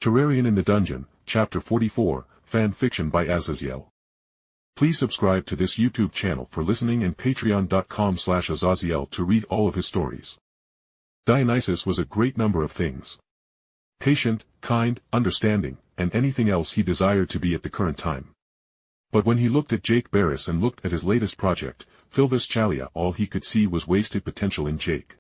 Terrarian in the Dungeon, Chapter 44, Fan Fiction by Azazyel. Please subscribe to this YouTube channel for listening and patreon.com/Azazyel to read all of his stories. Dionysus was a great number of things. Patient, kind, understanding, and anything else he desired to be at the current time. But when he looked at Jake Barris and looked at his latest project, Philvis Chalia, all he could see was wasted potential in Jake.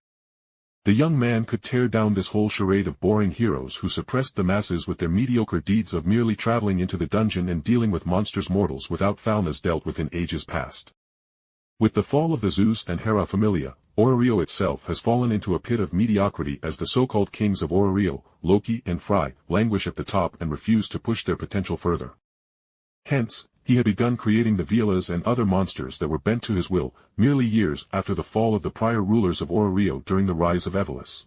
The young man could tear down this whole charade of boring heroes who suppressed the masses with their mediocre deeds of merely traveling into the dungeon and dealing with monsters mortals without foulness dealt with in ages past. With the fall of the Zeus and Hera familia, Orario itself has fallen into a pit of mediocrity as the so-called kings of Orario, Loki and Fry, languish at the top and refuse to push their potential further. Hence, he had begun creating the Vielas and other monsters that were bent to his will, merely years after the fall of the prior rulers of Orario during the rise of Evolus.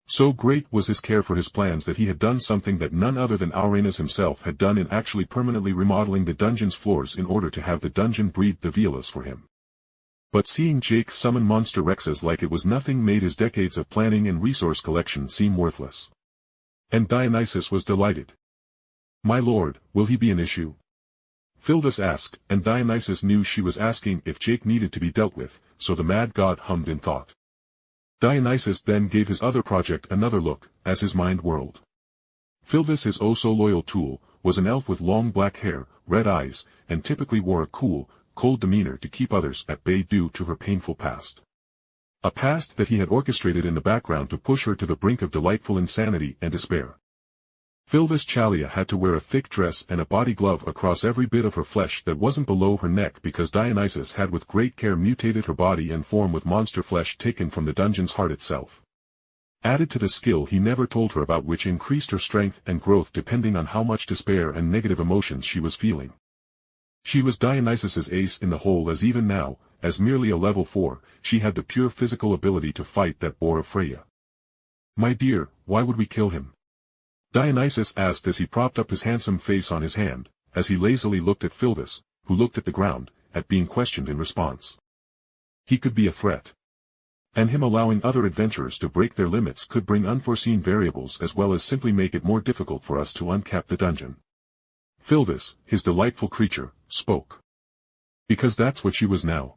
So great was his care for his plans that he had done something that none other than Uranus himself had done in actually permanently remodeling the dungeon's floors in order to have the dungeon breed the Vielas for him. But seeing Jake summon monster Rexes like it was nothing made his decades of planning and resource collection seem worthless. And Dionysus was delighted. "My lord, will he be an issue?" Philvis asked, and Dionysus knew she was asking if Jake needed to be dealt with, so the mad god hummed in thought. Dionysus then gave his other project another look, as his mind whirled. Philvis, his oh-so-loyal tool, was an elf with long black hair, red eyes, and typically wore a cool, cold demeanor to keep others at bay due to her painful past. A past that he had orchestrated in the background to push her to the brink of delightful insanity and despair. Philvis Chalia had to wear a thick dress and a body glove across every bit of her flesh that wasn't below her neck because Dionysus had with great care mutated her body and form with monster flesh taken from the dungeon's heart itself. Added to the skill he never told her about, which increased her strength and growth depending on how much despair and negative emotions she was feeling. She was Dionysus's ace in the hole, as even now, as merely a level 4, she had the pure physical ability to fight that boar of Freya. "My dear, why would we kill him?" Dionysus asked as he propped up his handsome face on his hand, as he lazily looked at Philvis, who looked at the ground, at being questioned in response. He could be a threat. And him allowing other adventurers to break their limits could bring unforeseen variables as well as simply make it more difficult for us to uncap the dungeon. Philvis, his delightful creature, spoke. Because that's what she was now.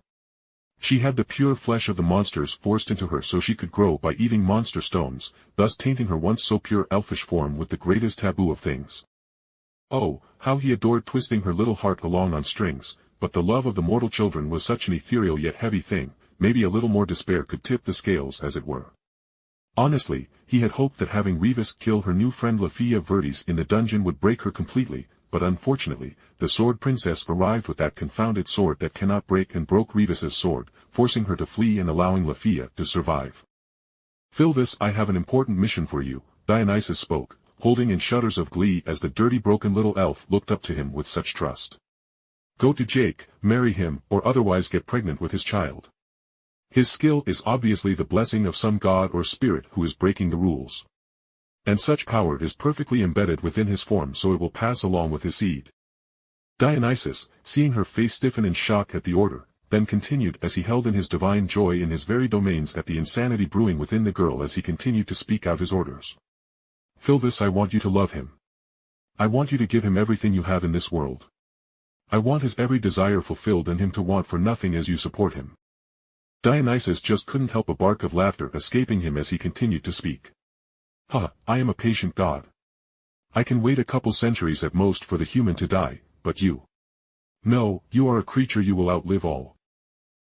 She had the pure flesh of the monsters forced into her so she could grow by eating monster stones, thus tainting her once so pure elfish form with the greatest taboo of things. Oh, how he adored twisting her little heart along on strings, but the love of the mortal children was such an ethereal yet heavy thing, maybe a little more despair could tip the scales as it were. Honestly, he had hoped that having Revis kill her new friend Lafia Verdes in the dungeon would break her completely, but unfortunately, the Sword Princess arrived with that confounded sword that cannot break and broke Revis's sword, forcing her to flee and allowing Lafia to survive. "Philvis, I have an important mission for you," Dionysus spoke, holding in shudders of glee as the dirty broken little elf looked up to him with such trust. "Go to Jake, marry him, or otherwise get pregnant with his child. His skill is obviously the blessing of some god or spirit who is breaking the rules. And such power is perfectly embedded within his form, so it will pass along with his seed." Dionysus, seeing her face stiffen in shock at the order, then continued as he held in his divine joy in his very domains at the insanity brewing within the girl as he continued to speak out his orders. "Philvis, I want you to love him. I want you to give him everything you have in this world. I want his every desire fulfilled and him to want for nothing as you support him." Dionysus just couldn't help a bark of laughter escaping him as he continued to speak. I am a patient god. I can wait a couple centuries at most for the human to die, but you. No, you are a creature you will outlive all.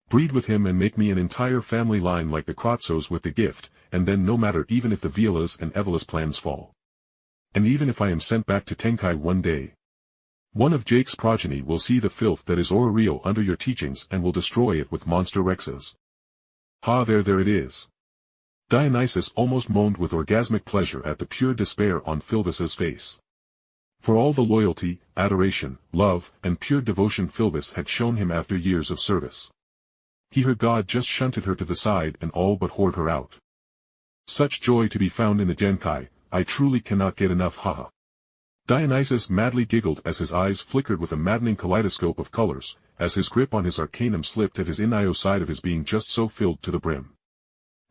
Breed with him and make me an entire family line like the Kratzos with the gift, and then no matter even if the Vielas and Evolus plans fall. And even if I am sent back to Tenkai one day. One of Jake's progeny will see the filth that is Orario under your teachings and will destroy it with monster Rexes. There it is. Dionysus almost moaned with orgasmic pleasure at the pure despair on Philvis's face. For all the loyalty, adoration, love, and pure devotion Philvis had shown him after years of service. Her god just shunted her to the side and all but whored her out. Such joy to be found in the Genkai, I truly cannot get enough. Dionysus madly giggled as his eyes flickered with a maddening kaleidoscope of colors, as his grip on his arcanum slipped at his Inio side of his being just so filled to the brim.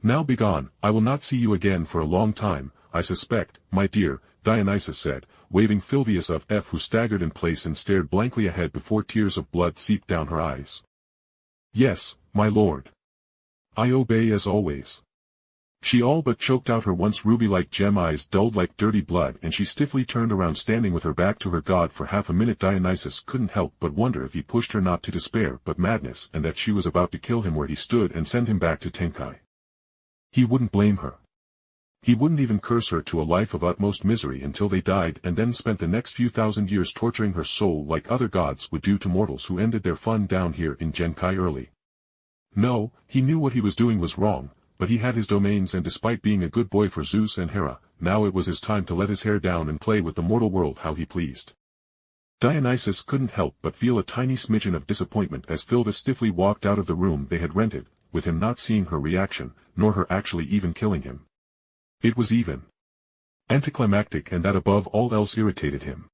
"Now begone, I will not see you again for a long time, I suspect, my dear," Dionysus said, waving Fulvius of F, who staggered in place and stared blankly ahead before tears of blood seeped down her eyes. Yes, my lord. I obey as always. She all but choked out her once ruby-like gem eyes dulled like dirty blood, and she stiffly turned around, standing with her back to her god for half a minute. Dionysus couldn't help but wonder if he pushed her not to despair but madness, and that she was about to kill him where he stood and send him back to Tenkai. He wouldn't blame her. He wouldn't even curse her to a life of utmost misery until they died, and then spent the next few thousand years torturing her soul like other gods would do to mortals who ended their fun down here in Genkai early. No, he knew what he was doing was wrong, but he had his domains, and despite being a good boy for Zeus and Hera, now it was his time to let his hair down and play with the mortal world how he pleased. Dionysus couldn't help but feel a tiny smidgen of disappointment as Fulvius stiffly walked out of the room they had rented, with him not seeing her reaction, nor her actually even killing him. It was even anticlimactic, and that above all else irritated him.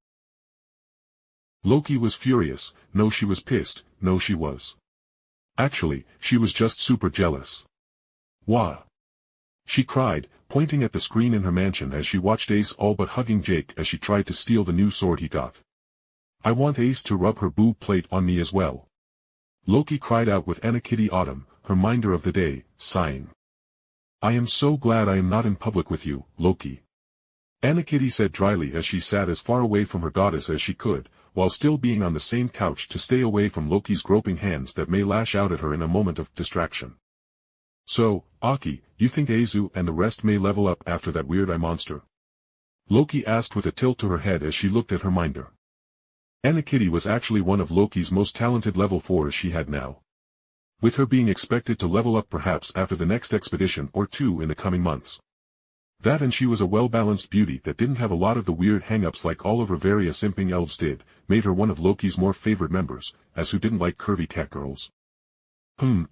Loki was furious. No, she was pissed. No, she was. Actually, she was just super jealous. Wah! She cried, pointing at the screen in her mansion as she watched Ace all but hugging Jake as she tried to steal the new sword he got. I want Ace to rub her boob plate on me as well. Loki cried out with Anakitty Autumn, her minder of the day, sighing. I am so glad I am not in public with you, Loki. Anakitty said dryly as she sat as far away from her goddess as she could, while still being on the same couch to stay away from Loki's groping hands that may lash out at her in a moment of distraction. So, Aki, you think Azu and the rest may level up after that weird eye monster? Loki asked with a tilt to her head as she looked at her minder. Anakitty was actually one of Loki's most talented level 4s she had now, with her being expected to level up perhaps after the next expedition or two in the coming months. That, and she was a well-balanced beauty that didn't have a lot of the weird hang-ups like all of Riveria simping elves did, made her one of Loki's more favored members, as who didn't like curvy cat girls.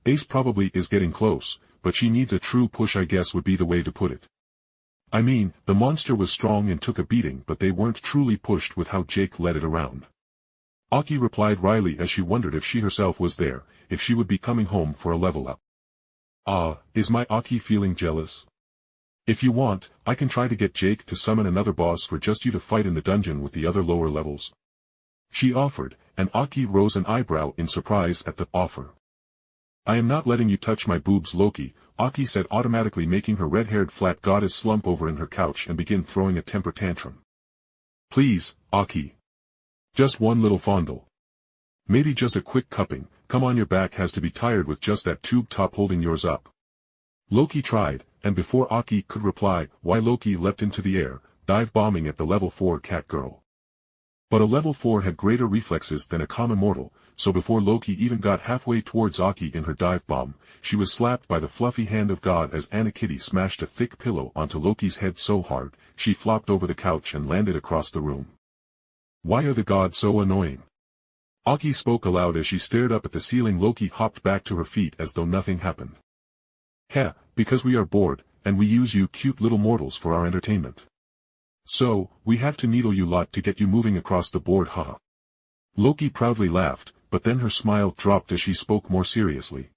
Ace probably is getting close, but she needs a true push, I guess would be the way to put it. I mean, the monster was strong and took a beating, but they weren't truly pushed with how Jake led it around. Aki replied wryly as she wondered if she herself was there, if she would be coming home for a level up. Is my Aki feeling jealous? If you want, I can try to get Jake to summon another boss for just you to fight in the dungeon with the other lower levels. She offered, and Aki rose an eyebrow in surprise at the offer. I am not letting you touch my boobs, Loki, Aki said, automatically making her red-haired flat goddess slump over in her couch and begin throwing a temper tantrum. Please, Aki. Just one little fondle. Maybe just a quick cupping. Come on, your back has to be tired with just that tube top holding yours up. Loki tried, and before Aki could reply, why, Loki leapt into the air, dive-bombing at the level 4 cat girl. But a level 4 had greater reflexes than a common mortal, so before Loki even got halfway towards Aki in her dive bomb, she was slapped by the fluffy hand of God as Anakitty smashed a thick pillow onto Loki's head so hard, she flopped over the couch and landed across the room. Why are the gods so annoying? Aki spoke aloud as she stared up at the ceiling. Loki hopped back to her feet as though nothing happened. Heh, because we are bored, and we use you cute little mortals for our entertainment. So, we have to needle you lot to get you moving across the board, haha. Loki proudly laughed, but then her smile dropped as she spoke more seriously.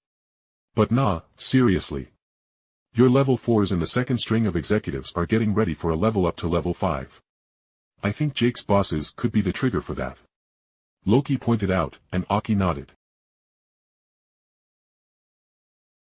But nah, seriously. Your level 4s in the second string of executives are getting ready for a level up to level 5. I think Jake's bosses could be the trigger for that. Loki pointed out, and Aki nodded.